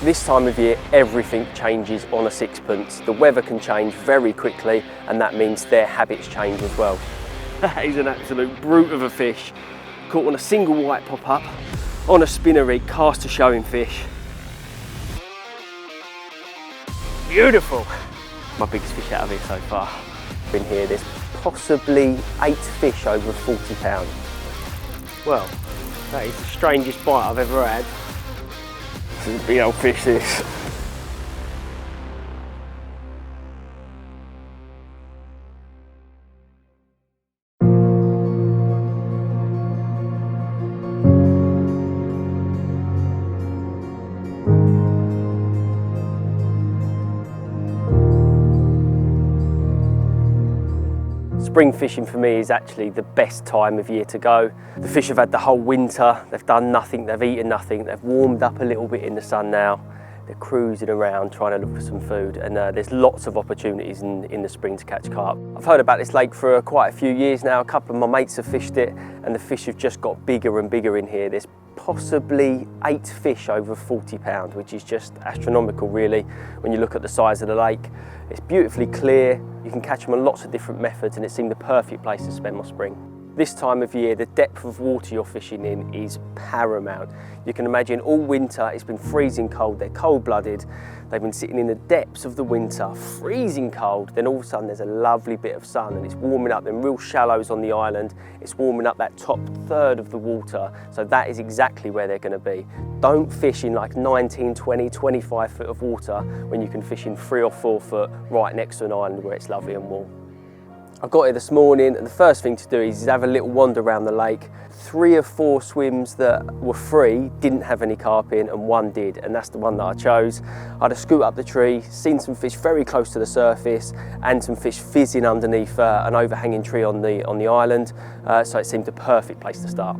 This time of year, everything changes on a sixpence. The weather can change very quickly, and that means their habits change as well. That is an absolute brute of a fish. Caught on a single white pop-up, on a spinner rig, cast to showing fish. Beautiful. My biggest fish out of here so far. In here, there's possibly 8 fish over 40 pounds. Well, that is the strangest bite I've ever had. This is a big old fish, this. Spring fishing for me is actually the best time of year to go. The fish have had the whole winter, they've done nothing, they've eaten nothing, they've warmed up a little bit in the sun now. They're cruising around trying to look for some food, and there's lots of opportunities in the spring to catch carp. I've heard about this lake for quite a few years now. A couple of my mates have fished it and the fish have just got bigger and bigger in here. There's possibly 8 fish over 40 pounds, which is just astronomical really when you look at the size of the lake. It's beautifully clear, you can catch them on lots of different methods, and it seemed the perfect place to spend my spring. This time of year, the depth of water you're fishing in is paramount. You can imagine all winter it's been freezing cold, they're cold-blooded, they've been sitting in the depths of the winter, freezing cold, then all of a sudden there's a lovely bit of sun and it's warming up them real shallows on the island, it's warming up that top third of the water, so that is exactly where they're going to be. Don't fish in like 19, 20, 25 foot of water when you can fish in 3 or 4 foot right next to an island where it's lovely and warm. I got here this morning and the first thing to do is have a little wander around the lake. 3 or 4 swims that were free didn't have any carp in, and 1 did, and that's the one that I chose. I had a scoot up the tree, seen some fish very close to the surface and some fish fizzing underneath an overhanging tree on the island, so it seemed the perfect place to start.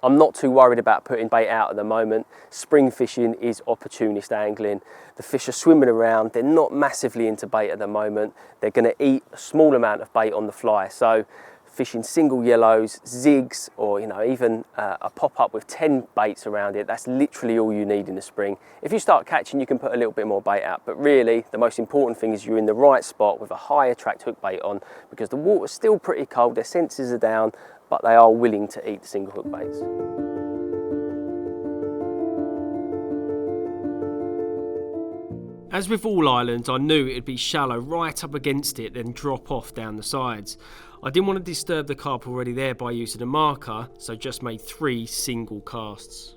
I'm not too worried about putting bait out at the moment. Spring fishing is opportunist angling. The fish are swimming around, they're not massively into bait at the moment. They're going to eat a small amount of bait on the fly. So fishing single yellows, zigs, or even a pop-up with 10 baits around it, that's literally all you need in the spring. If you start catching, you can put a little bit more bait out, but really the most important thing is you're in the right spot with a high attract hook bait on, because the water's still pretty cold, their senses are down, but they are willing to eat the single hook baits. As with all islands, I knew it'd be shallow right up against it, then drop off down the sides. I didn't want to disturb the carp already there by using a marker, so just made 3 single casts.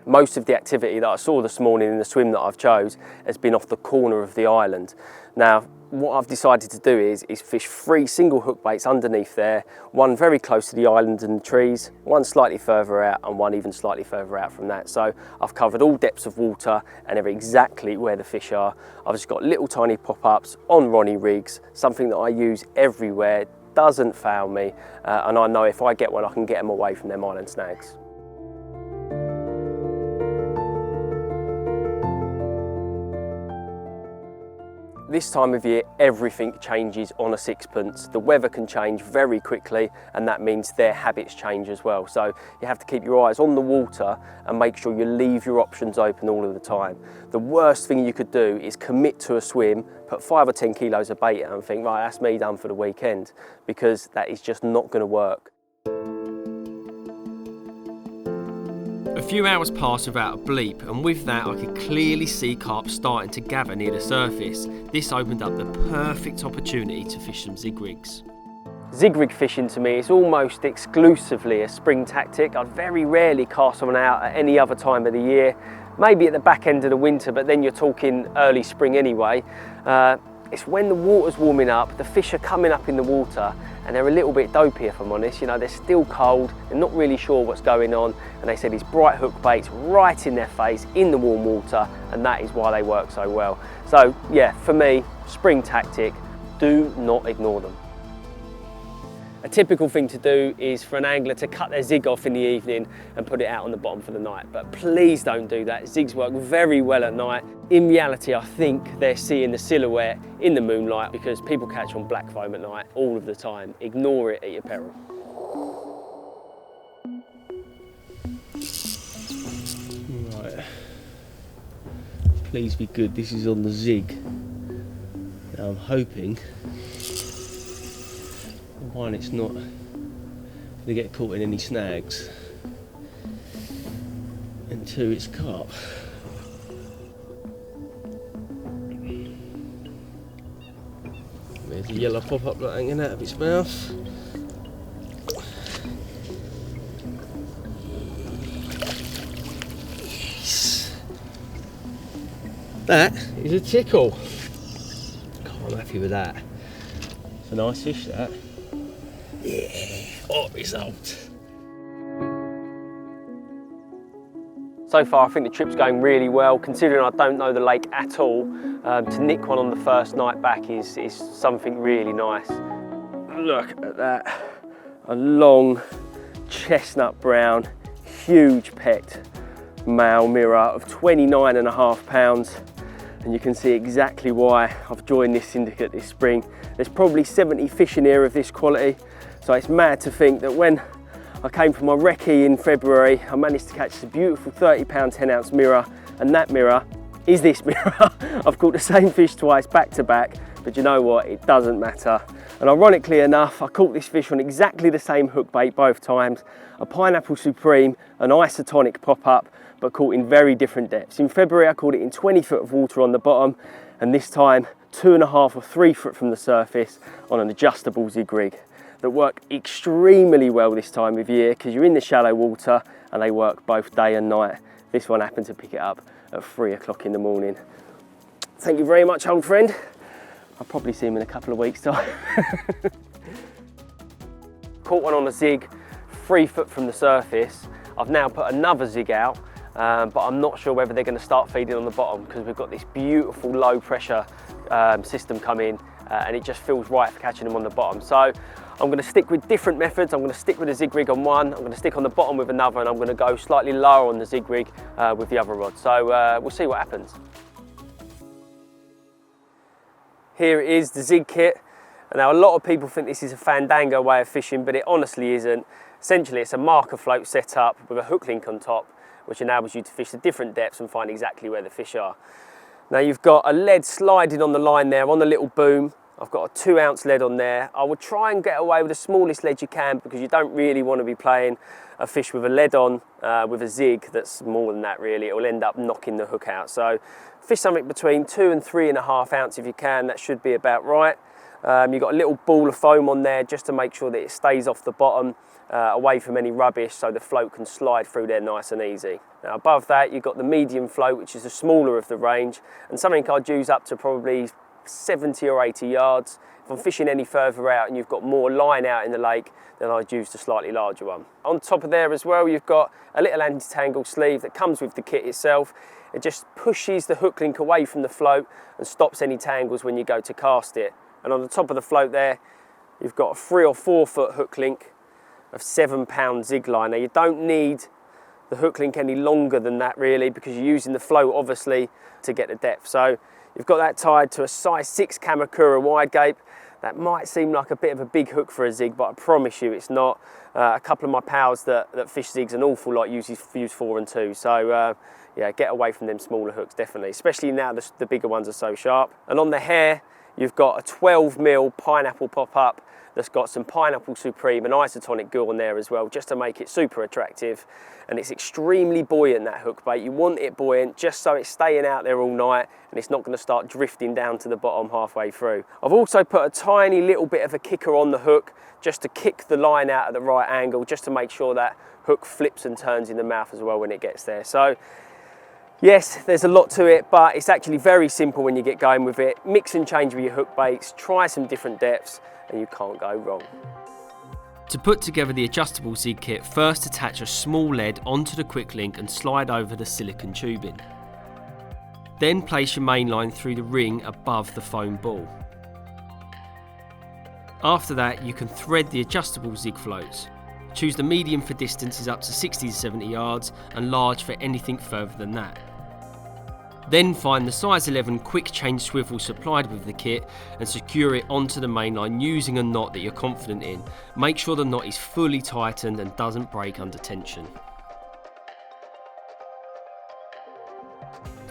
Most of the activity that I saw this morning in the swim that I've chose has been off the corner of the island. Now, what I've decided to do is fish 3 single hook baits underneath there, 1 very close to the island and the trees, 1 slightly further out and 1 even slightly further out from that. So I've covered all depths of water and they're exactly where the fish are. I've just got little tiny pop-ups on Ronnie rigs, something that I use everywhere, doesn't fail me, and I know if I get one I can get them away from them island snags. This time of year, everything changes on a sixpence. The weather can change very quickly, and that means their habits change as well. So you have to keep your eyes on the water and make sure you leave your options open all of the time. The worst thing you could do is commit to a swim, put 5 or 10 kilos of bait out and think, right, that's me done for the weekend, because that is just not going to work. A few hours passed without a bleep, and with that I could clearly see carp starting to gather near the surface. This opened up the perfect opportunity to fish some zig-rigs. Zig-rig fishing to me is almost exclusively a spring tactic. I'd very rarely cast someone out at any other time of the year, maybe at the back end of the winter, but then you're talking early spring anyway. It's when the water's warming up, the fish are coming up in the water, and they're a little bit dopey if I'm honest. They're still cold, they're not really sure what's going on, and they see these bright hook baits right in their face in the warm water, and that is why they work so well. So yeah, for me, spring tactic, do not ignore them. A typical thing to do is for an angler to cut their zig off in the evening and put it out on the bottom for the night, but please don't do that. Zigs work very well at night. In reality, I think they're seeing the silhouette in the moonlight, because people catch on black foam at night all of the time. Ignore it at your peril. please be good. This is on the Zig. Now I'm hoping, one, it's not going to get caught in any snags, and two, it's carp. There's a yellow pop-up light hanging out of its mouth. Yes. That is a tickle. God, I'm happy with that. It's a nice fish, that. Yeah, what result. So far I think the trip's going really well, considering I don't know the lake at all. To nick one on the first night back is something really nice. Look at that. A long chestnut brown, huge pecked male mirror of 29.5 pounds. And you can see exactly why I've joined this syndicate this spring. There's probably 70 fish in here of this quality. So it's mad to think that when I came from my recce in February, I managed to catch a beautiful 30-pound 10-ounce mirror, and that mirror is this mirror. I've caught the same fish twice back to back, but you know what, it doesn't matter. And ironically enough, I caught this fish on exactly the same hook bait both times, a Pineapple Supreme, an isotonic pop-up, but caught in very different depths. In February, I caught it in 20 foot of water on the bottom, and this time 2.5 or 3 foot from the surface on an adjustable Zig-rig that work extremely well this time of year because you're in the shallow water and they work both day and night. This one happened to pick it up at 3 o'clock in the morning. Thank you very much, old friend. I'll probably see him in a couple of weeks' time. Caught one on a Zig, 3 foot from the surface. I've now put another Zig out, but I'm not sure whether they're going to start feeding on the bottom because we've got this beautiful low pressure system coming and it just feels right for catching them on the bottom. So I'm going to stick with different methods. I'm going to stick with a Zig-rig on one, I'm going to stick on the bottom with another, and I'm going to go slightly lower on the Zig-rig with the other rod. So we'll see what happens. Here it is, the Zig kit. And now a lot of people think this is a fandango way of fishing, but it honestly isn't. Essentially it's a marker float set up with a hook link on top, which enables you to fish to different depths and find exactly where the fish are. Now you've got a lead sliding on the line there on the little boom. I've got a 2-ounce lead on there. I would try and get away with the smallest lead you can because you don't really want to be playing a fish with a lead on with a Zig that's more than that really. It will end up knocking the hook out. So fish something between 2 and 3.5 ounce if you can. That should be about right. You've got a little ball of foam on there just to make sure that it stays off the bottom, away from any rubbish, so the float can slide through there nice and easy. Now above that you've got the medium float, which is the smaller of the range, and something I'd use up to probably 70 or 80 yards. If I'm fishing any further out and you've got more line out in the lake, then I'd use the slightly larger one. On top of there as well, you've got a little anti-tangle sleeve that comes with the kit itself. It just pushes the hook link away from the float and stops any tangles when you go to cast it. And on the top of the float there, you've got a 3 or 4 foot hook link of 7-pound Zig line. Now you don't need the hook link any longer than that really, because you're using the float obviously to get the depth. So you've got that tied to a size 6 Kamakura wide gape. That might seem like a bit of a big hook for a Zig, but I promise you it's not. A couple of my pals that fish Zigs an awful lot use 4 and 2. So yeah, get away from them smaller hooks definitely, especially now the bigger ones are so sharp. And on the hair, you've got a 12mm pineapple pop-up that's got some Pineapple Supreme and isotonic goo on there as well, just to make it super attractive. And it's extremely buoyant, that hook bait. You want it buoyant just so it's staying out there all night and it's not going to start drifting down to the bottom halfway through. I've also put a tiny little bit of a kicker on the hook just to kick the line out at the right angle, just to make sure that hook flips and turns in the mouth as well when it gets there. So yes, there's a lot to it, but it's actually very simple when you get going with it. Mix and change with your hook baits, try some different depths, and you can't go wrong. To put together the adjustable Zig kit, first attach a small lead onto the quick link and slide over the silicone tubing. Then place your main line through the ring above the foam ball. After that, you can thread the adjustable Zig floats. Choose the medium for distances up to 60 to 70 yards and large for anything further than that. Then find the size 11 quick change swivel supplied with the kit and secure it onto the main line using a knot that you're confident in. Make sure the knot is fully tightened and doesn't break under tension.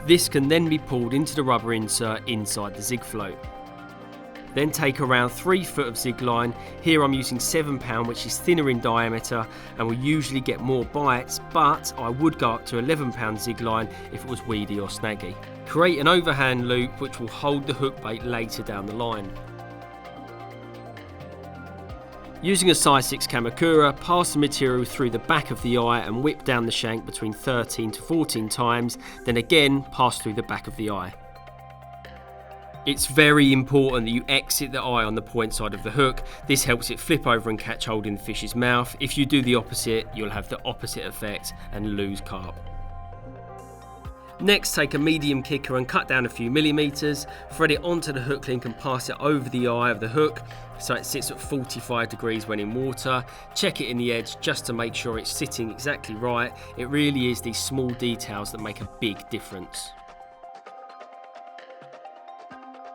This can then be pulled into the rubber insert inside the zig float. Then take around 3 foot of zig line. Here I'm using 7 pound, which is thinner in diameter and will usually get more bites, but I would go up to 11 pound zig line if it was weedy or snaggy. Create an overhand loop which will hold the hook bait later down the line. Using a size 6 Kamakura, pass the material through the back of the eye and whip down the shank between 13 to 14 times, then again pass through the back of the eye. It's very important that you exit the eye on the point side of the hook. This helps it flip over and catch hold in the fish's mouth. If you do the opposite, you'll have the opposite effect and lose carp. Next, take a medium kicker and cut down a few millimeters, thread it onto the hook link and pass it over the eye of the hook so it sits at 45 degrees when in water. Check it in the edge just to make sure it's sitting exactly right. It really is these small details that make a big difference.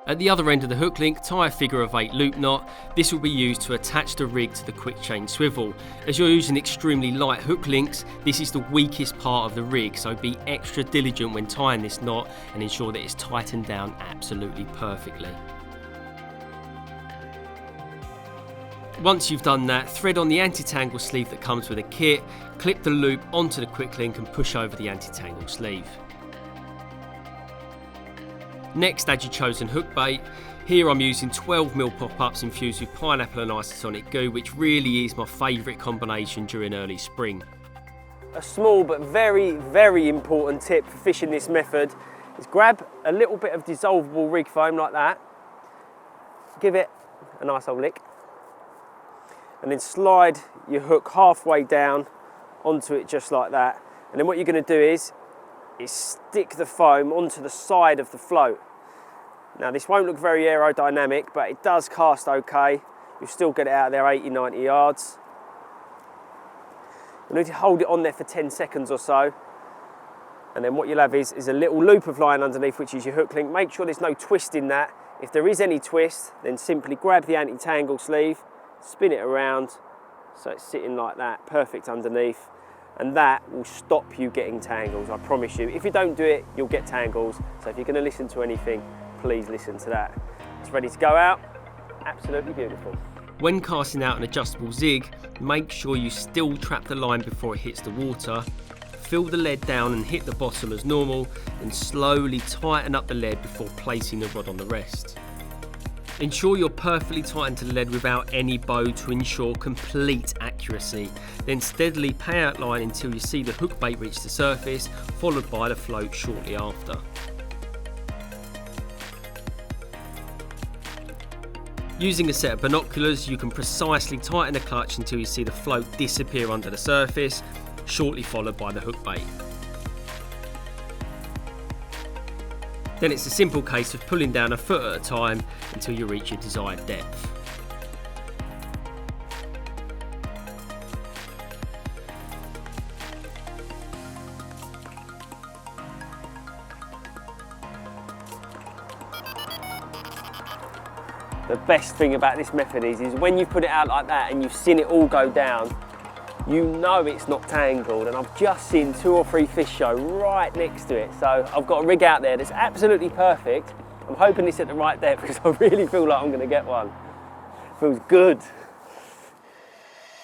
At the other end of the hook link, tie a figure of 8 loop knot. This will be used to attach the rig to the quick chain swivel. As you're using extremely light hook links, this is the weakest part of the rig, so be extra diligent when tying this knot and ensure that it's tightened down absolutely perfectly. Once you've done that, thread on the anti-tangle sleeve that comes with a kit, clip the loop onto the quick link and push over the anti-tangle sleeve. Next, add your chosen hook bait. Here I'm using 12mm pop-ups infused with pineapple and isotonic goo, which really is my favourite combination during early spring. A small but very, very important tip for fishing this method is grab a little bit of dissolvable rig foam like that, give it a nice old lick, and then slide your hook halfway down onto it just like that. And then what you're going to do is stick the foam onto the side of the float. Now this won't look very aerodynamic, but it does cast okay. You'll still get it out there 80-90 yards. You need to hold it on there for 10 seconds or so. And then what you'll have is a little loop of line underneath, which is your hook link. Make sure there's no twist in that. If there is any twist, then simply grab the anti-tangle sleeve, spin it around so it's sitting like that, perfect underneath. And that will stop you getting tangles, I promise you. If you don't do it, you'll get tangles. So if you're going to listen to anything, please listen to that. It's ready to go out. Absolutely beautiful. When casting out an adjustable zig, make sure you still trap the line before it hits the water. Fill the lead down and hit the bottom as normal, and slowly tighten up the lead before placing the rod on the rest. Ensure you're perfectly tightened to the lead without any bow to ensure complete accuracy. Then steadily pay out line until you see the hook bait reach the surface, followed by the float shortly after. Using a set of binoculars, you can precisely tighten the clutch until you see the float disappear under the surface, shortly followed by the hook bait. Then it's a simple case of pulling down a foot at a time until you reach your desired depth. The best thing about this method is when you put it out like that and you've seen it all go down, you know it's not tangled, and I've just seen 2 or 3 fish show right next to it. So I've got a rig out there that's absolutely perfect. I'm hoping it's at the right depth because I really feel like I'm going to get one. Feels good.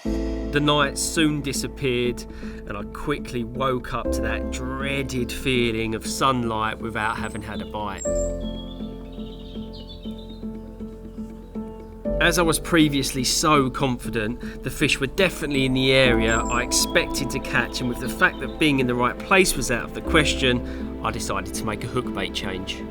The night soon disappeared and I quickly woke up to that dreaded feeling of sunlight without having had a bite. As I was previously so confident the fish were definitely in the area I expected to catch, and with the fact that being in the right place was out of the question, I decided to make a hook bait change.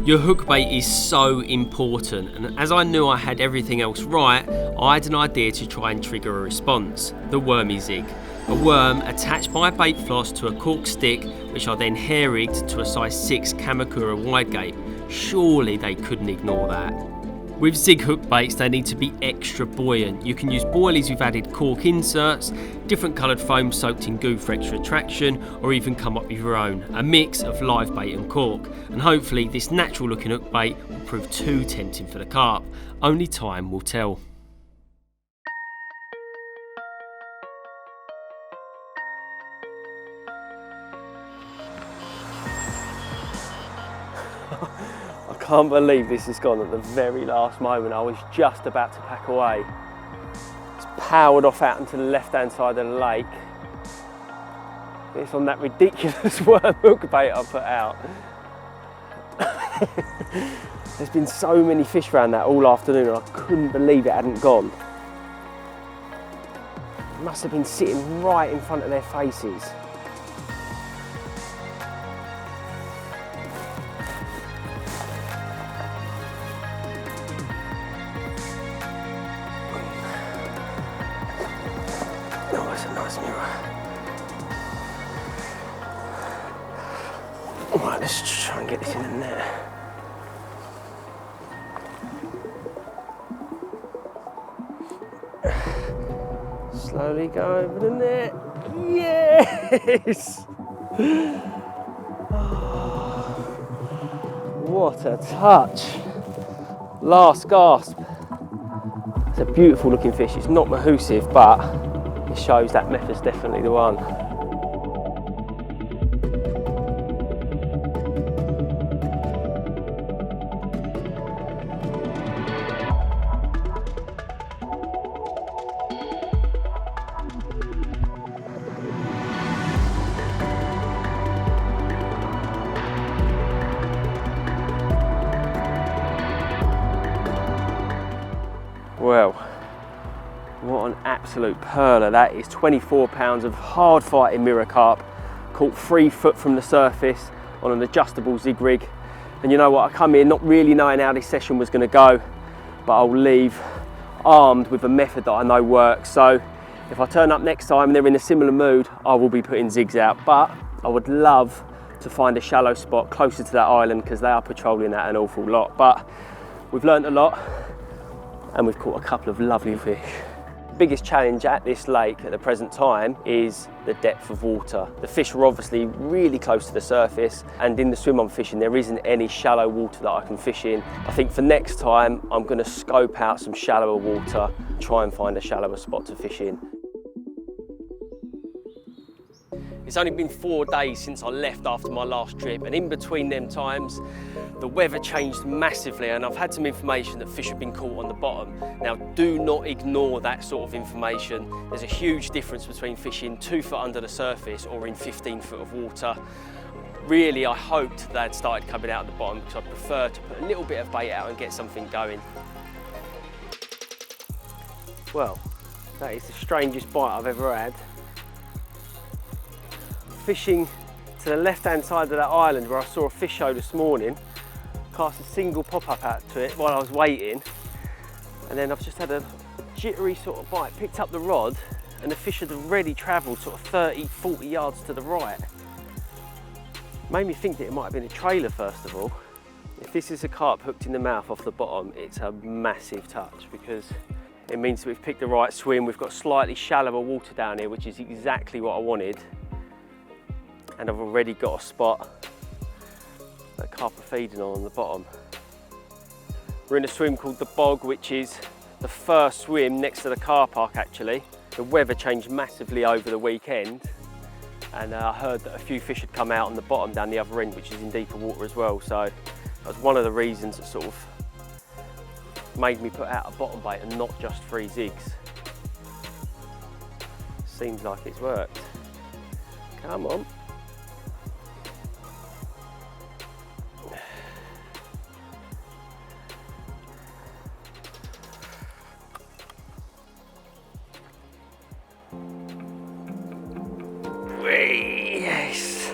Your hook bait is so important, and as I knew I had everything else right, I had an idea to try and trigger a response: the wormy zig. A worm attached by a bait floss to a cork stick, which I then hair rigged to a size 6 Kamakura wide gate. Surely they couldn't ignore that. With zig hook baits, they need to be extra buoyant. You can use boilies with added cork inserts, different coloured foam soaked in goo for extra attraction, or even come up with your own, a mix of live bait and cork. And hopefully this natural looking hook bait will prove too tempting for the carp. Only time will tell. I can't believe this has gone at the very last moment. I was just about to pack away. It's powered off out into the left-hand side of the lake. It's on that ridiculous worm hook bait I put out. There's been so many fish around that all afternoon and I couldn't believe it hadn't gone. It must have been sitting right in front of their faces. Oh, that's a nice mirror. Right, let's try and get this in the net. Slowly go over the net. Yes! Oh, what a touch. Last gasp. It's a beautiful looking fish. It's not mahoosive, but it shows that method's definitely the one. Well, what an absolute perler that is. 24 pounds of hard fighting mirror carp, caught 3 foot from the surface on an adjustable Zig-rig. And you know what, I come here not really knowing how this session was going to go, but I'll leave armed with a method that I know works. So if I turn up next time and they're in a similar mood, I will be putting zigs out. But I would love to find a shallow spot closer to that island because they are patrolling that an awful lot. But we've learnt a lot and we've caught a couple of lovely fish. The biggest challenge at this lake at the present time is the depth of water. The fish are obviously really close to the surface, and in the swim I'm fishing there isn't any shallow water that I can fish in. I think for next time I'm going to scope out some shallower water, try and find a shallower spot to fish in. It's only been 4 days since I left after my last trip, and in between them times the weather changed massively and I've had some information that fish have been caught on the bottom. Now do not ignore that sort of information. There's a huge difference between fishing 2 foot under the surface or in 15 foot of water. Really, I hoped they'd started coming out at the bottom because I prefer to put a little bit of bait out and get something going. Well, that is the strangest bite I've ever had. Fishing to the left-hand side of that island where I saw a fish show this morning, cast a single pop-up out to it while I was waiting, and then I've just had a jittery sort of bite, picked up the rod, and the fish had already travelled sort of 30, 40 yards to the right. Made me think that it might have been a trailer first of all. If this is a carp hooked in the mouth off the bottom, it's a massive touch because it means that we've picked the right swim. We've got slightly shallower water down here, which is exactly what I wanted. And I've already got a spot that carp are feeding on the bottom. We're in a swim called the Bog, which is the first swim next to the car park actually. The weather changed massively over the weekend, and I heard that a few fish had come out on the bottom down the other end, which is in deeper water as well. So that was one of the reasons that sort of made me put out a bottom bait and not just 3 zigs. Seems like it's worked. Come on. Yes!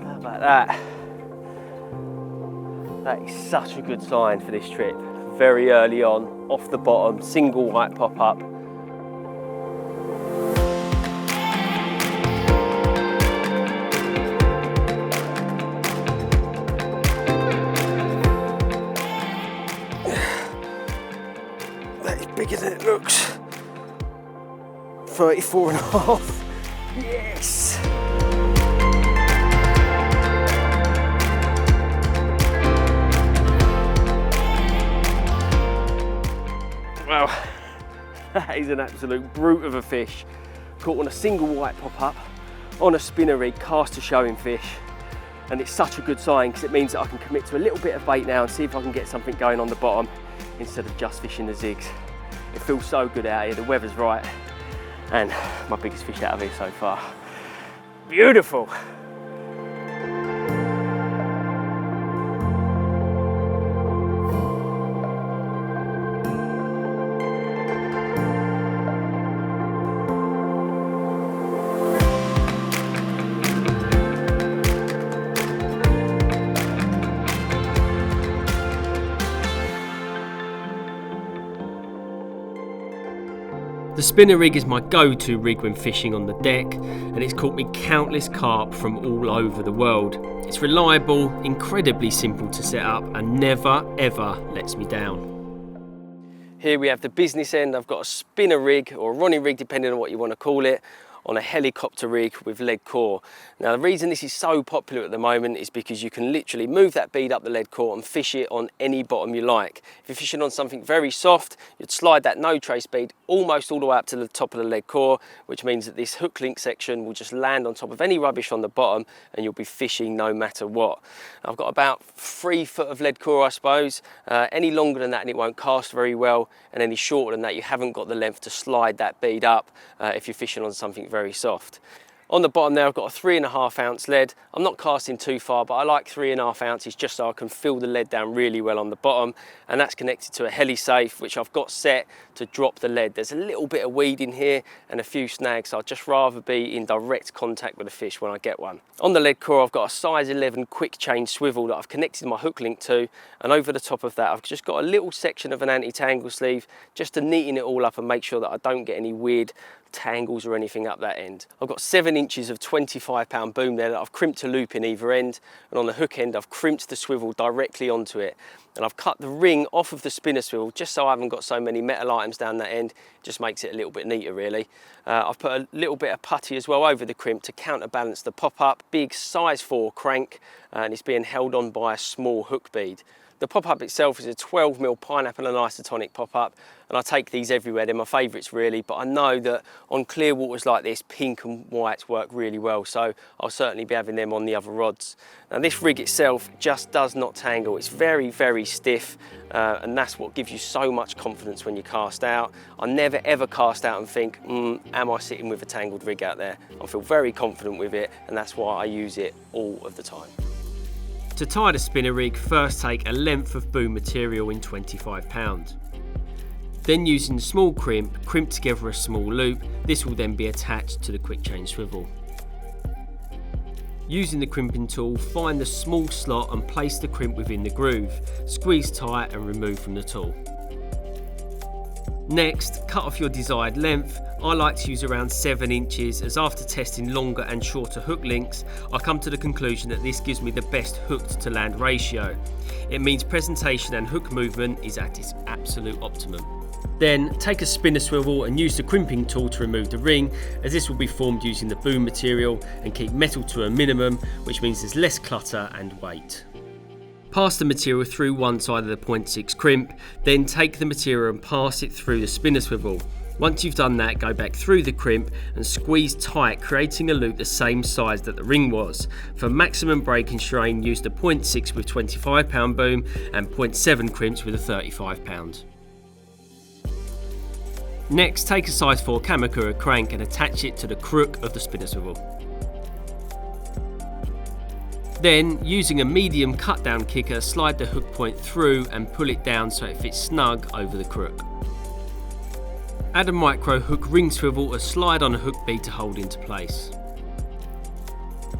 How about that? That is such a good sign for this trip. Very early on, off the bottom, single white pop-up. That is bigger than it looks. 34 and a half. Yes! Well, that is an absolute brute of a fish. Caught on a single white pop-up, on a spinner rig, cast a showing fish. And it's such a good sign because it means that I can commit to a little bit of bait now and see if I can get something going on the bottom instead of just fishing the zigs. It feels so good out here, the weather's right, and my biggest fish out of here so far. Beautiful. The spinner rig is my go-to rig when fishing on the deck, and it's caught me countless carp from all over the world. It's reliable, incredibly simple to set up, and never ever lets me down. Here we have the business end. I've got a spinner rig, or a Ronnie rig depending on what you want to call it, on a helicopter rig with lead core. Now the reason this is so popular at the moment is because you can literally move that bead up the lead core and fish it on any bottom you like. If you're fishing on something very soft, you'd slide that no trace bead almost all the way up to the top of the lead core, which means that this hook link section will just land on top of any rubbish on the bottom and you'll be fishing no matter what. I've got about 3 foot of lead core, I suppose. Any longer than that and it won't cast very well, and any shorter than that you haven't got the length to slide that bead up if you're fishing on something very soft. On the bottom there I've got a 3.5 ounce lead. I'm not casting too far, but I like 3.5 ounces just so I can fill the lead down really well on the bottom, and that's connected to a heli safe which I've got set to drop the lead. There's a little bit of weed in here and a few snags, so I'd just rather be in direct contact with the fish when I get one. On the lead core I've got a size 11 quick change swivel that I've connected my hook link to, and over the top of that I've just got a little section of an anti-tangle sleeve just to neaten it all up and make sure that I don't get any weird tangles or anything up that end. I've got 7 inches of 25-pound boom there that I've crimped a loop in either end, and on the hook end I've crimped the swivel directly onto it, and I've cut the ring off of the spinner swivel just so I haven't got so many metal items down that end. It just makes it a little bit neater really. I've put a little bit of putty as well over the crimp to counterbalance the pop-up. Big size 4 crank, and it's being held on by a small hook bead. The pop-up itself is a 12mm pineapple and isotonic pop-up, and I take these everywhere. They're my favourites really, but I know that on clear waters like this, pink and white work really well, so I'll certainly be having them on the other rods. Now this rig itself just does not tangle. It's very, very stiff, and that's what gives you so much confidence when you cast out. I never ever cast out and think, am I sitting with a tangled rig out there? I feel very confident with it, and that's why I use it all of the time. To tie the spinner rig, first take a length of boom material in 25 pound. Then using the small crimp together a small loop. This will then be attached to the quick change swivel. Using the crimping tool, find the small slot and place the crimp within the groove. Squeeze tight and remove from the tool. Next, cut off your desired length. I like to use around 7 inches, as after testing longer and shorter hook links, I come to the conclusion that this gives me the best hooked to land ratio. It means presentation and hook movement is at its absolute optimum. Then take a spinner swivel and use the crimping tool to remove the ring, as this will be formed using the boom material, and keep metal to a minimum, which means there's less clutter and weight. Pass the material through one side of the 0.6 crimp, then take the material and pass it through the spinner swivel. Once you've done that, go back through the crimp and squeeze tight, creating a loop the same size that the ring was. For maximum break and strain, use the 0.6 with 25-pound boom and 0.7 crimps with a 35-pound. Next, take a size 4 Kamakura crank and attach it to the crook of the spinner swivel. Then, using a medium cut down kicker, slide the hook point through and pull it down so it fits snug over the crook. Add a micro hook ring swivel or slide on a hook bead to hold into place.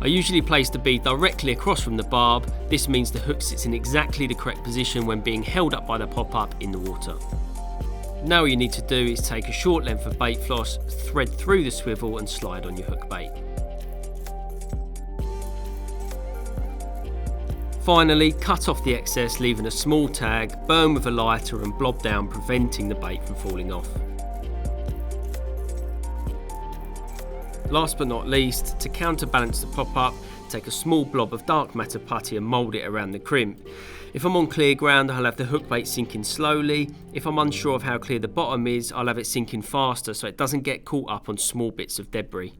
I usually place the bead directly across from the barb. This means the hook sits in exactly the correct position when being held up by the pop-up in the water. Now all you need to do is take a short length of bait floss, thread through the swivel and slide on your hook bait. Finally, cut off the excess, leaving a small tag, burn with a lighter and blob down, preventing the bait from falling off. Last but not least, to counterbalance the pop-up, take a small blob of dark matter putty and mould it around the crimp. If I'm on clear ground, I'll have the hook bait sinking slowly. If I'm unsure of how clear the bottom is, I'll have it sinking faster so it doesn't get caught up on small bits of debris.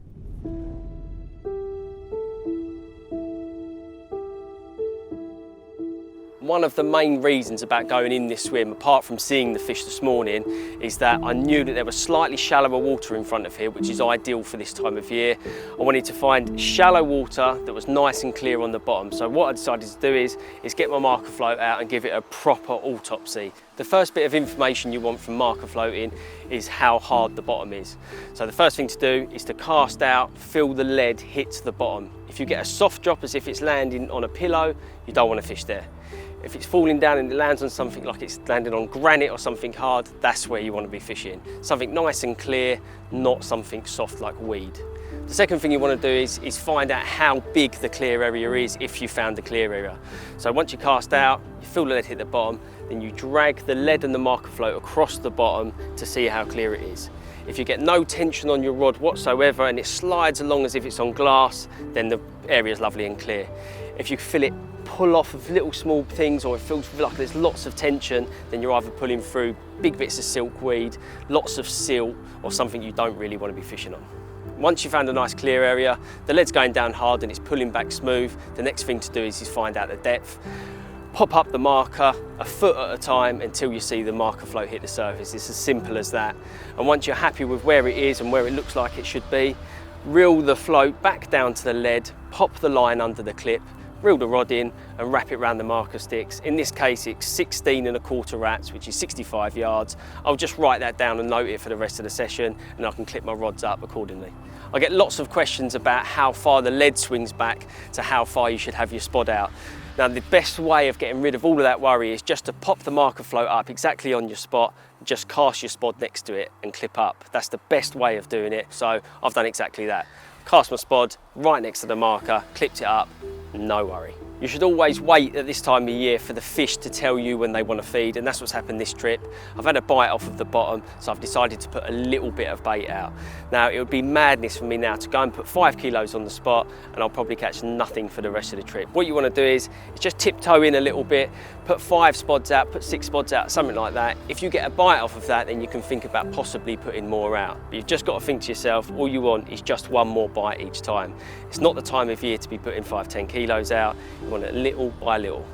One of the main reasons about going in this swim, apart from seeing the fish this morning, is that I knew that there was slightly shallower water in front of here, which is ideal for this time of year. I wanted to find shallow water that was nice and clear on the bottom. So what I decided to do is get my marker float out and give it a proper autopsy. The first bit of information you want from marker floating is how hard the bottom is. So the first thing to do is to cast out, feel the lead hit the bottom. If you get a soft drop as if it's landing on a pillow, you don't want to fish there. If it's falling down and it lands on something like it's landing on granite or something hard, that's where you want to be fishing. Something nice and clear, not something soft like weed. The second thing you want to do is find out how big the clear area is if you found the clear area. So once you cast out, you feel the lead hit the bottom, then you drag the lead and the marker float across the bottom to see how clear it is. If you get no tension on your rod whatsoever and it slides along as if it's on glass, then the area is lovely and clear. If you feel it pull off of little small things, or it feels like there's lots of tension, then you're either pulling through big bits of silkweed, lots of silt, or something you don't really want to be fishing on. Once you've found a nice clear area, the lead's going down hard and it's pulling back smooth, the next thing to do is find out the depth. Pop up the marker a foot at a time until you see the marker float hit the surface. It's as simple as that. And once you're happy with where it is and where it looks like it should be, reel the float back down to the lead, pop the line under the clip, reel the rod in and wrap it around the marker sticks. In this case, it's 16¼ rats, which is 65 yards. I'll just write that down and note it for the rest of the session, and I can clip my rods up accordingly. I get lots of questions about how far the lead swings back to how far you should have your spod out. Now, the best way of getting rid of all of that worry is just to pop the marker float up exactly on your spot, just cast your spod next to it and clip up. That's the best way of doing it, so I've done exactly that. Cast my spod right next to the marker, clipped it up, no worry. You should always wait at this time of year for the fish to tell you when they want to feed, and that's what's happened this trip. I've had a bite off of the bottom, so I've decided to put a little bit of bait out. Now, it would be madness for me now to go and put 5 kilos on the spot, and I'll probably catch nothing for the rest of the trip. What you want to do is just tiptoe in a little bit, put 5 spods out, put 6 spods out, something like that. If you get a bite off of that, then you can think about possibly putting more out. But you've just got to think to yourself, all you want is just one more bite each time. It's not the time of year to be putting 5–10 kilos out. You want it little by little.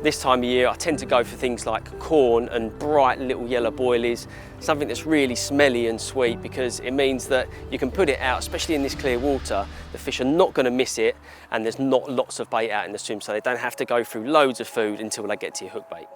This time of year, I tend to go for things like corn and bright little yellow boilies, something that's really smelly and sweet, because it means that you can put it out, especially in this clear water, the fish are not going to miss it, and there's not lots of bait out in the swim, so they don't have to go through loads of food until they get to your hook bait.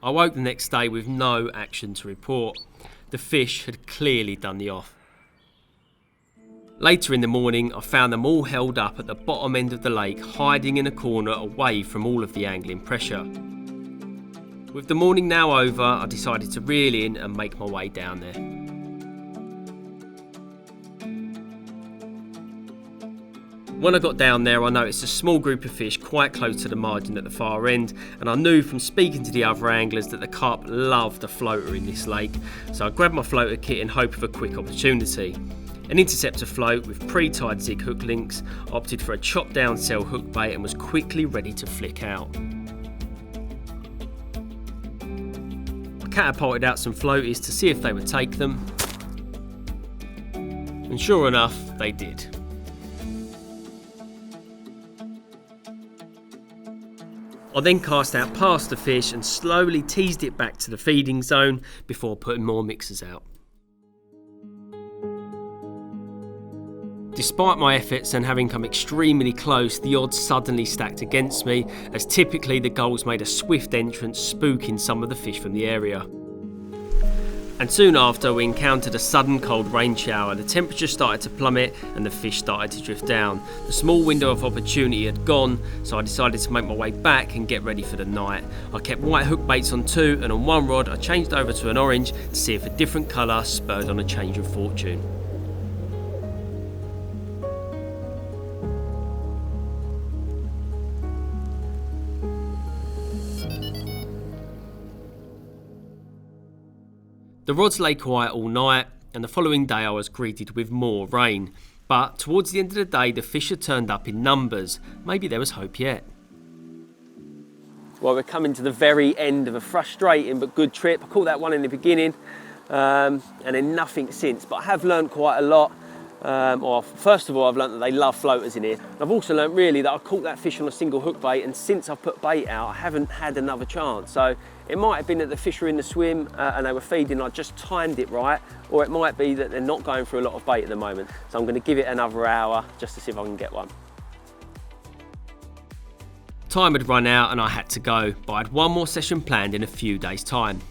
I woke the next day with no action to report. The fish had clearly done the off. Later in the morning, I found them all held up at the bottom end of the lake, hiding in a corner away from all of the angling pressure. With the morning now over, I decided to reel in and make my way down there. When I got down there, I noticed a small group of fish quite close to the margin at the far end, and I knew from speaking to the other anglers that the carp loved a floater in this lake, so I grabbed my floater kit in hope of a quick opportunity. An interceptor float with pre-tied zig hook links, I opted for a chopped down cell hook bait and was quickly ready to flick out. I catapulted out some floaties to see if they would take them, and sure enough, they did. I then cast out past the fish and slowly teased it back to the feeding zone before putting more mixers out. Despite my efforts and having come extremely close, the odds suddenly stacked against me, as typically the gulls made a swift entrance, spooking some of the fish from the area. And soon after, we encountered a sudden cold rain shower. The temperature started to plummet and the fish started to drift down. The small window of opportunity had gone, so I decided to make my way back and get ready for the night. I kept white hook baits on 2, and on one rod I changed over to an orange to see if a different colour spurred on a change of fortune. The rods lay quiet all night, and the following day I was greeted with more rain. But towards the end of the day, the fish had turned up in numbers. Maybe there was hope yet. Well, we're coming to the very end of a frustrating but good trip. I caught that one in the beginning, and then nothing since. But I have learned quite a lot. First of all, I've learned that they love floaters in here. I've also learned really that I caught that fish on a single hook bait, and since I've put bait out, I haven't had another chance. So it might have been that the fish were in the swim and they were feeding, I just timed it right, or it might be that they're not going through a lot of bait at the moment. So I'm going to give it another hour just to see if I can get one. Time had run out and I had to go, but I had one more session planned in a few days' time.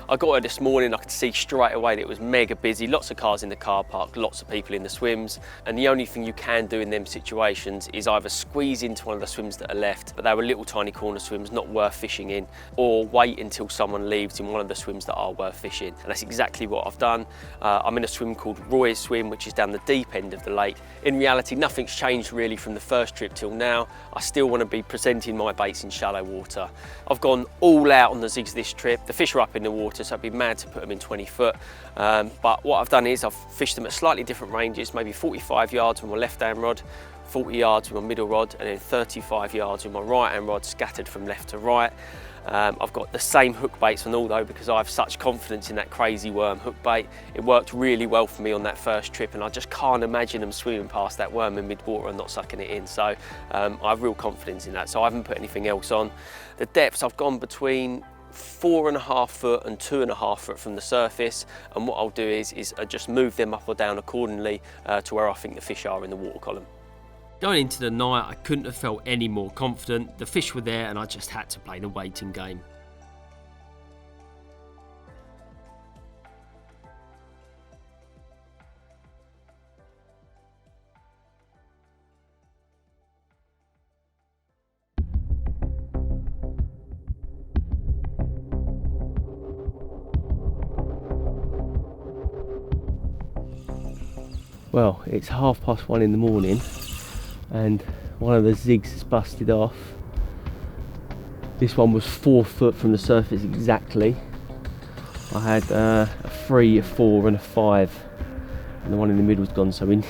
I got here this morning, I could see straight away that it was mega busy, lots of cars in the car park, lots of people in the swims, and the only thing you can do in them situations is either squeeze into one of the swims that are left, but they were little tiny corner swims not worth fishing in, or wait until someone leaves in one of the swims that are worth fishing. And that's exactly what I've done. I'm in a swim called Roy's Swim, which is down the deep end of the lake. In reality, nothing's changed really from the first trip till now. I still want to be presenting my baits in shallow water. I've gone all out on the zigs this trip. The fish are up in the water, so I'd be mad to put them in 20 foot. But what I've done is I've fished them at slightly different ranges, maybe 45 yards with my left hand rod, 40 yards with my middle rod, and then 35 yards with my right hand rod, scattered from left to right. I've got the same hook baits on all though, because I have such confidence in that crazy worm hook bait. It worked really well for me on that first trip, and I just can't imagine them swimming past that worm in mid-water and not sucking it in. So I have real confidence in that, so I haven't put anything else on. The depths, I've gone between 4.5 foot and 2.5 foot from the surface, and what I'll do is just move them up or down accordingly to where I think the fish are in the water column. Going into the night, I couldn't have felt any more confident. The fish were there and I just had to play the waiting game. Well, it's 1:30 in the morning and one of the zigs is busted off. This one was 4 foot from the surface exactly. I had a 3, a 4 and a 5, and the one in the middle was gone, so we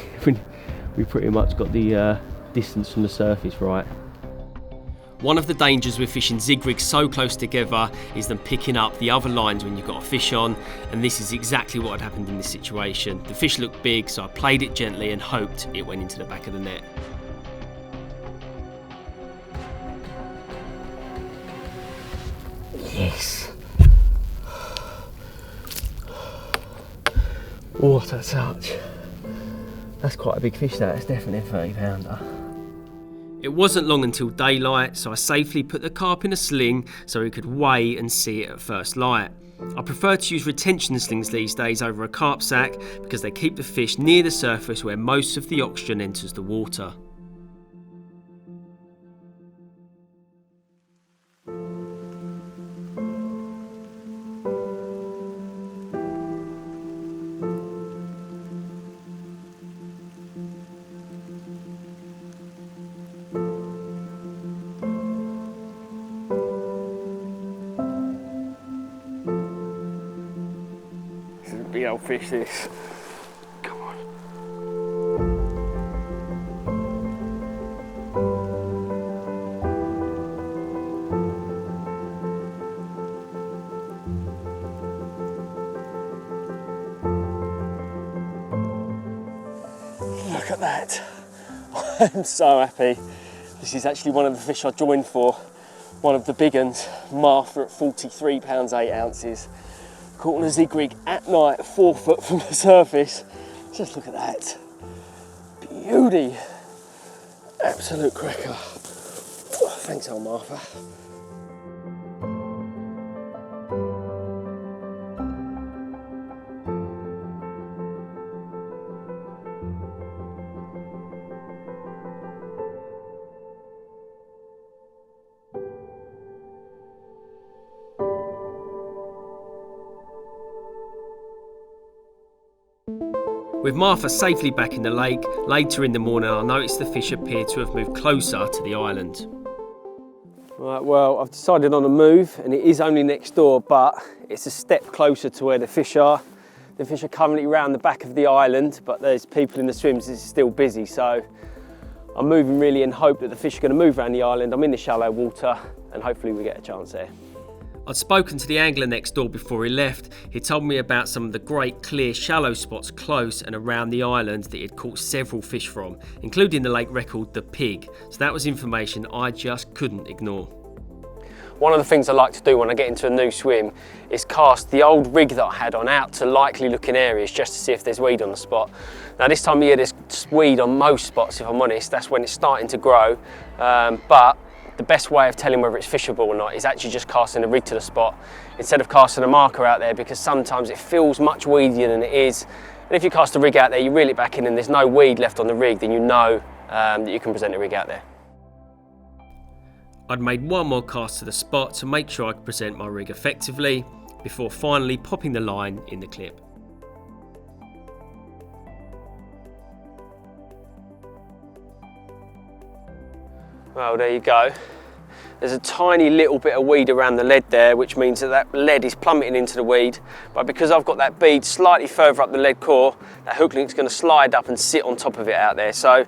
pretty much got the distance from the surface right. One of the dangers with fishing Zig-rigs so close together is them picking up the other lines when you've got a fish on, and this is exactly what had happened in this situation. The fish looked big, so I played it gently and hoped it went into the back of the net. Yes. What a touch. That's quite a big fish, that. It's definitely a 30 pounder. It wasn't long until daylight, so I safely put the carp in a sling so he could weigh and see it at first light. I prefer to use retention slings these days over a carp sack because they keep the fish near the surface where most of the oxygen enters the water. Big old fish, this. Come on. Look at that. I'm so happy. This is actually one of the fish I joined for. One of the big ones, Martha at 43 pounds 8 ounces. Caught on a Zig-rig at night, 4 foot from the surface. Just look at that. Beauty. Absolute cracker. Oh, thanks, old Martha. With Martha safely back in the lake, later in the morning I noticed the fish appear to have moved closer to the island. Right, well, I've decided on a move, and it is only next door, but it's a step closer to where the fish are. The fish are currently around the back of the island, but there's people in the swims, it's still busy, so I'm moving really in hope that the fish are going to move around the island. I'm in the shallow water, and hopefully we get a chance there. I'd spoken to the angler next door before he left. He told me about some of the great clear shallow spots close and around the island that he'd caught several fish from, including the lake record the Pig. So that was information I just couldn't ignore. One of the things I like to do when I get into a new swim is cast the old rig that I had on out to likely looking areas just to see if there's weed on the spot. Now this time of year there's weed on most spots, if I'm honest. That's when it's starting to grow, but the best way of telling whether it's fishable or not is actually just casting a rig to the spot instead of casting a marker out there, because sometimes it feels much weedier than it is. And if you cast a rig out there, you reel it back in and there's no weed left on the rig, then you know that you can present the rig out there. I'd made one more cast to the spot to make sure I could present my rig effectively before finally popping the line in the clip. Well, there you go. There's a tiny little bit of weed around the lead there, which means that that lead is plummeting into the weed. But because I've got that bead slightly further up the lead core, that hook link's going to slide up and sit on top of it out there. So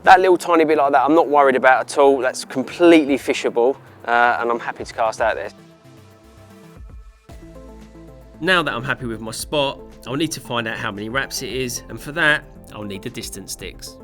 that little tiny bit like that, I'm not worried about at all. That's completely fishable, and I'm happy to cast out there. Now that I'm happy with my spot, I'll need to find out how many wraps it is, and for that, I'll need the distance sticks.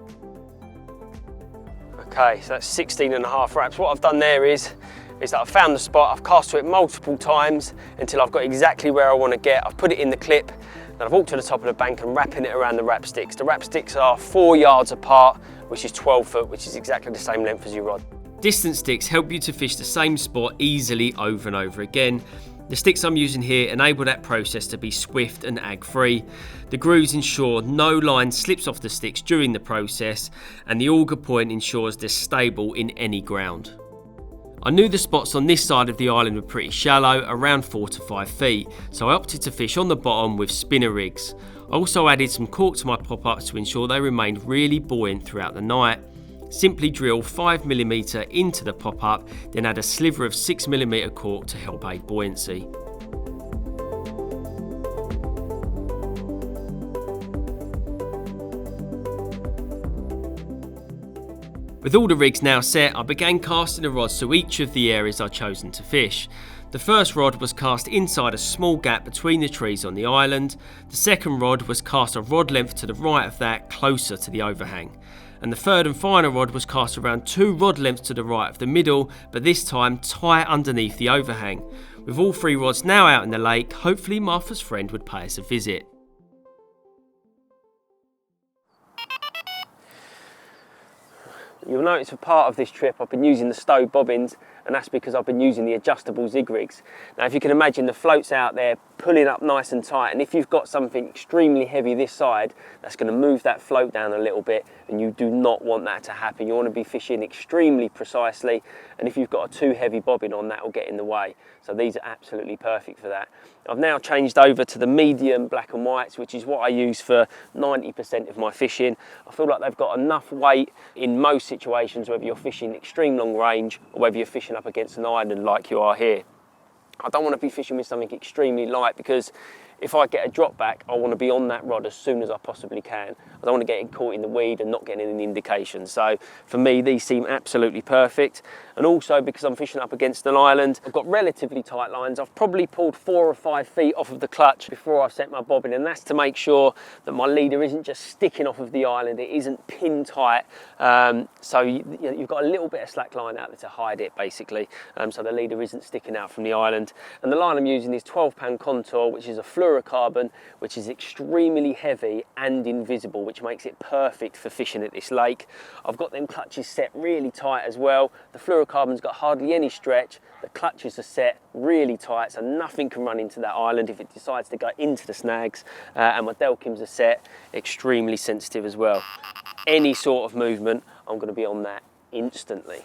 Okay, so that's 16.5 wraps. What I've done there is that I've found the spot, I've cast to it multiple times until I've got exactly where I want to get. I've put it in the clip, then I've walked to the top of the bank and wrapping it around the wrap sticks. The wrap sticks are 4 yards apart, which is 12 foot, which is exactly the same length as your rod. Distance sticks help you to fish the same spot easily over and over again. The sticks I'm using here enable that process to be swift and ag-free. The grooves ensure no line slips off the sticks during the process, and the auger point ensures they're stable in any ground. I knew the spots on this side of the island were pretty shallow, around 4 to 5 feet, so I opted to fish on the bottom with spinner rigs. I also added some cork to my pop-ups to ensure they remained really buoyant throughout the night. Simply drill 5mm into the pop-up, then add a sliver of 6mm cork to help aid buoyancy. With all the rigs now set, I began casting the rods to each of the areas I'd chosen to fish. The first rod was cast inside a small gap between the trees on the island. The second rod was cast a rod length to the right of that, closer to the overhang. And the third and final rod was cast around 2 rod lengths to the right of the middle, but this time tight underneath the overhang. With all 3 rods now out in the lake, hopefully Martha's friend would pay us a visit. You'll notice for part of this trip I've been using the stove bobbins, and that's because I've been using the adjustable Zig-rigs. Now if you can imagine, the float's out there pulling up nice and tight, and if you've got something extremely heavy this side, that's going to move that float down a little bit, and you do not want that to happen. You want to be fishing extremely precisely, and if you've got a too heavy bobbin on, that will get in the way. So these are absolutely perfect for that. I've now changed over to the medium black and whites, which is what I use for 90% of my fishing. I feel like they've got enough weight in most situations, whether you're fishing extreme long range or whether you're fishing up against an island like you are here. I don't want to be fishing with something extremely light, because if I get a drop back, I want to be on that rod as soon as I possibly can. I don't want to get it caught in the weed and not getting any indication. So for me, these seem absolutely perfect. And also because I'm fishing up against an island, I've got relatively tight lines. I've probably pulled 4 or 5 feet off of the clutch before I've set my bobbin, and that's to make sure that my leader isn't just sticking off of the island, it isn't pin tight. So you've got a little bit of slack line out there to hide it, basically, so the leader isn't sticking out from the island. And the line I'm using is 12-pound contour, which is a fluorocarbon fluorocarbon, which is extremely heavy and invisible, which makes it perfect for fishing at this lake. I've got them clutches set really tight as well. The fluorocarbon's got hardly any stretch. The clutches are set really tight, so nothing can run into that island if it decides to go into the snags. And my Delkims are set extremely sensitive as well. Any sort of movement, I'm going to be on that instantly.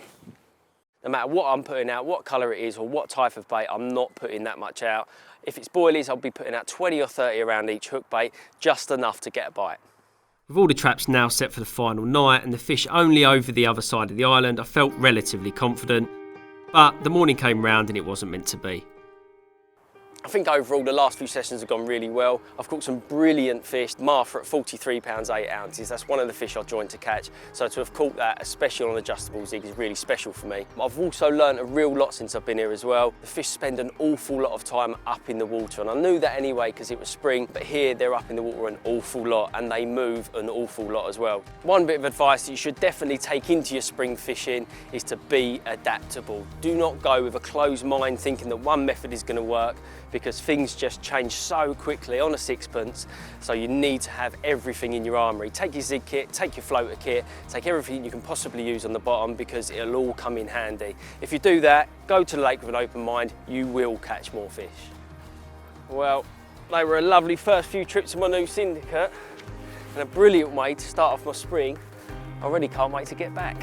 No matter what I'm putting out, what colour it is or what type of bait, I'm not putting that much out. If it's boilies, I'll be putting out 20 or 30 around each hook bait, just enough to get a bite. With all the traps now set for the final night and the fish only over the other side of the island, I felt relatively confident. But the morning came round and it wasn't meant to be. I think overall the last few sessions have gone really well. I've caught some brilliant fish. Martha at 43 pounds 8 ounces. That's one of the fish I joined to catch. So to have caught that, especially on adjustable zig, is really special for me. I've also learned a real lot since I've been here as well. The fish spend an awful lot of time up in the water, and I knew that anyway because it was spring, but here they're up in the water an awful lot and they move an awful lot as well. One bit of advice that you should definitely take into your spring fishing is to be adaptable. Do not go with a closed mind thinking that one method is going to work, because things just change so quickly on a sixpence, so you need to have everything in your armoury. Take your zig kit, take your floater kit, take everything you can possibly use on the bottom, because it'll all come in handy. If you do that, go to the lake with an open mind, you will catch more fish. Well, they were a lovely first few trips in my new syndicate, and a brilliant way to start off my spring. I really can't wait to get back.